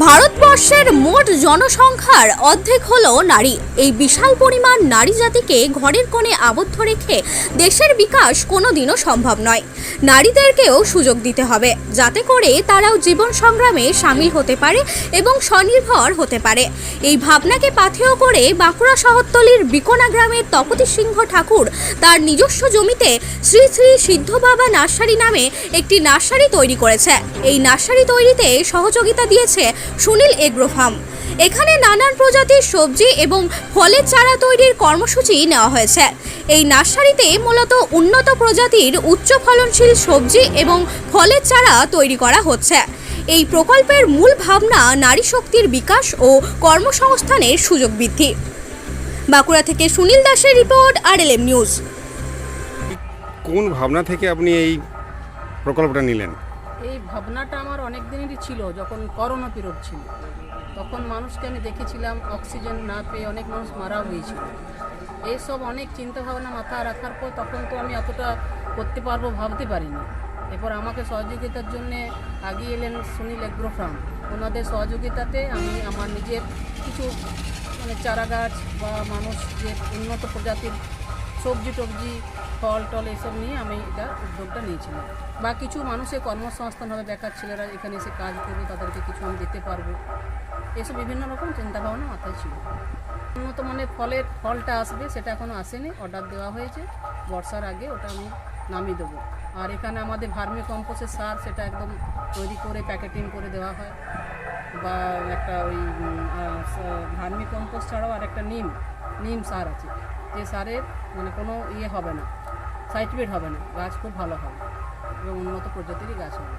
ভারতবর্ষের মোট জনসংখ্যার অর্ধেক হলো নারী। এই বিশাল পরিমাণ নারী জাতিকে ঘরের কোণে আবদ্ধ রেখে দেশের বিকাশ কোনোদিনও সম্ভব নয়। নারীদেরকেও সুযোগ দিতে হবে, যাতে করে তারাও জীবন সংগ্রামে সামিল হতে পারে এবং স্বনির্ভর হতে পারে। এই ভাবনাকে পাথেয় করে বাঁকুড়া শহরতলির বিকোনা গ্রামের তপতি সিংহ ঠাকুর তার নিজস্ব জমিতে শ্রী শ্রী সিদ্ধ বাবা নার্সারি নামে একটি নার্সারি তৈরি করেছে। এই নার্সারি তৈরিতে সহযোগিতা দিয়েছে সুনীল এগ্রো ফার্ম। এখানে নানান প্রজাতির সবজি এবং ফলের চারা তৈরির কর্মসূচি নেওয়া হয়েছে। এই নার্সারিতে মূলত উন্নত প্রজাতির উচ্চ ফলনশীল সবজি এবং ফলের চারা তৈরি করা হচ্ছে। এই প্রকল্পের মূল ভাবনা নারী শক্তির বিকাশ ও কর্মসংস্থানের সুযোগ বৃদ্ধি। বাঁকুড়া থেকে সুনীল দাসের রিপোর্ট, RLM নিউজ। কোন ভাবনা থেকে আপনি এই প্রকল্পটা নিলেন? এই ভাবনাটা আমার অনেক দিনেরই ছিল। যখন করোনা পিরিয়ড ছিল, তখন মানুষকে আমি দেখেছিলাম অক্সিজেন না পেয়ে অনেক মানুষ মারা হয়েছিল। এইসব অনেক চিন্তাভাবনা মাথায় রাখার পর তখন তো আমি এতটা করতে পারবো ভাবতে পারিনি। এরপর আমাকে সহযোগিতার জন্যে আগিয়ে এলেন সুনীল এগ্রো ফার্ম। ওনাদের সহযোগিতাতে আমি আমার নিজের কিছু চারা গাছ বা মানুষ যে উন্নত প্রজাতির সবজি টবজি ফল টল এইসব নিয়ে আমি এটা উদ্যোগটা নিয়েছিলাম। বা কিছু মানুষের কর্মসংস্থান হবে, বেকার ছেলেরা এখানে এসে কাজ করবে, তাদেরকে কিছু আমি দিতে পারবো। এসব বিভিন্ন রকম চিন্তাভাবনা মাথায় ছিল। উন্নত মানে ফলটা আসবে, সেটা এখনও আসেনি। অর্ডার দেওয়া হয়েছে, বর্ষার আগে ওটা আমি নামিয়ে দেবো। আর এখানে আমাদের ভার্মি কম্পোস্টের সার, সেটা একদম তৈরি করে প্যাকেটিং করে দেওয়া হয়। বা একটা ওই ভার্মি কম্পোস্ট ছাড়াও আর একটা নিম সার আছে, যে সারের কোনো হবে না, সাইড ইফেক্ট হবে না, গাছ খুব ভালো হবে এবং উন্নত প্রজাতিরই গাছ হবে।